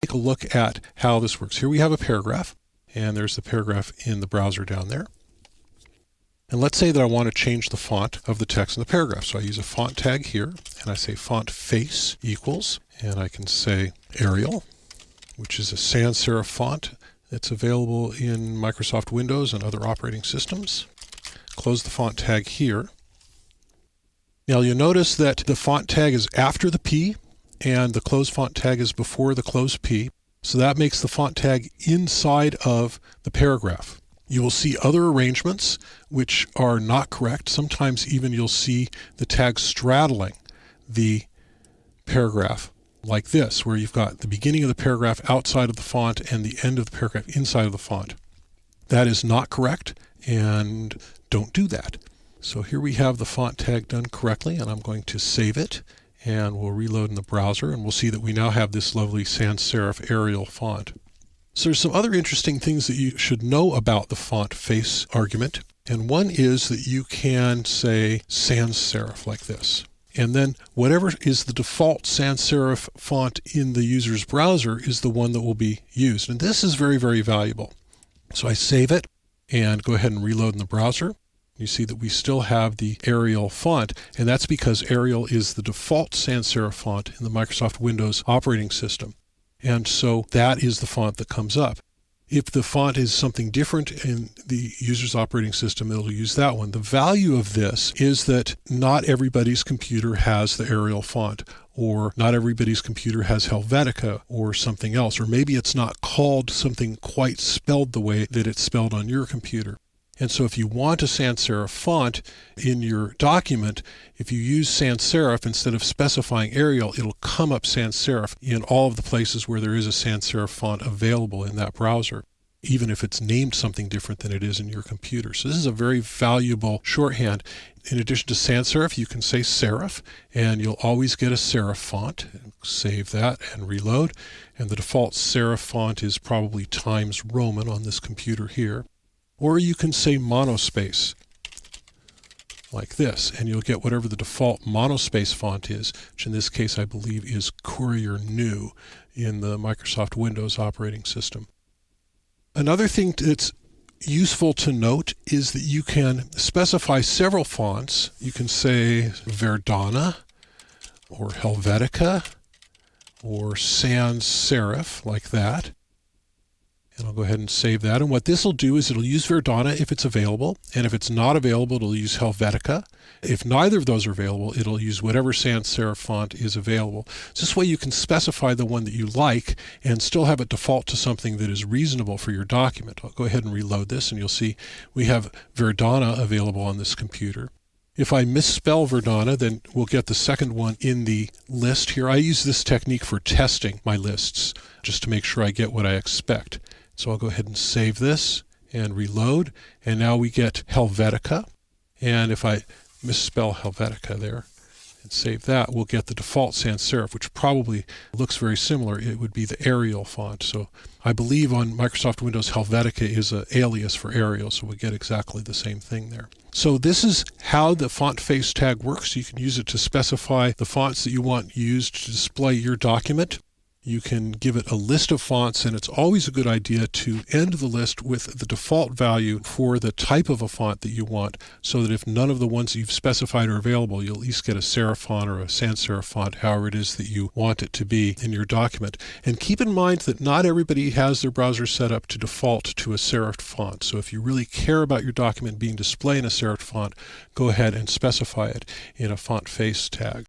take a look at how this works. Here we have a paragraph, and there's the paragraph in the browser down there. And let's say that I want to change the font of the text in the paragraph. So I use a font tag here, and I say font face equals, and I can say Arial, which is a sans serif font. It's available in Microsoft Windows and other operating systems. Close the font tag here. Now you'll notice that the font tag is after the P, and the close font tag is before the close P. So that makes the font tag inside of the paragraph. You will see other arrangements which are not correct. Sometimes even you'll see the tag straddling the paragraph like this, where you've got the beginning of the paragraph outside of the font and the end of the paragraph inside of the font. That is not correct, and don't do that. So here we have the font tag done correctly, and I'm going to save it, and we'll reload in the browser, and we'll see that we now have this lovely sans serif Arial font. So there's some other interesting things that you should know about the font face argument. And one is that you can say sans serif like this. And then whatever is the default sans serif font in the user's browser is the one that will be used. And this is very, very valuable. So I save it and go ahead and reload in the browser. You see that we still have the Arial font, and that's because Arial is the default sans serif font in the Microsoft Windows operating system. And so that is the font that comes up. If the font is something different in the user's operating system, it'll use that one. The value of this is that not everybody's computer has the Arial font, or not everybody's computer has Helvetica or something else, or maybe it's not called something quite spelled the way that it's spelled on your computer. And so if you want a sans serif font in your document, if you use sans serif instead of specifying Arial, it'll come up sans serif in all of the places where there is a sans serif font available in that browser, even if it's named something different than it is in your computer. So this is a very valuable shorthand. In addition to sans serif, you can say serif, and you'll always get a serif font. Save that and reload. And the default serif font is probably Times Roman on this computer here. Or you can say monospace, like this, and you'll get whatever the default monospace font is, which in this case I believe is Courier New in the Microsoft Windows operating system. Another thing that's useful to note is that you can specify several fonts. You can say Verdana, or Helvetica, or sans serif, like that. And I'll go ahead and save that. And what this will do is it'll use Verdana if it's available. And if it's not available, it'll use Helvetica. If neither of those are available, it'll use whatever sans serif font is available. So this way you can specify the one that you like and still have it default to something that is reasonable for your document. I'll go ahead and reload this, and you'll see we have Verdana available on this computer. If I misspell Verdana, then we'll get the second one in the list here. I use this technique for testing my lists, just to make sure I get what I expect. So I'll go ahead and save this and reload. And now we get Helvetica. And if I misspell Helvetica there and save that, we'll get the default sans serif, which probably looks very similar. It would be the Arial font. So I believe on Microsoft Windows, Helvetica is an alias for Arial, so we get exactly the same thing there. So this is how the font face tag works. You can use it to specify the fonts that you want used to display your document. You can give it a list of fonts, and it's always a good idea to end the list with the default value for the type of a font that you want, so that if none of the ones you've specified are available, you'll at least get a serif font or a sans serif font, however it is that you want it to be in your document. And keep in mind that not everybody has their browser set up to default to a serif font. So if you really care about your document being displayed in a serif font, go ahead and specify it in a font face tag.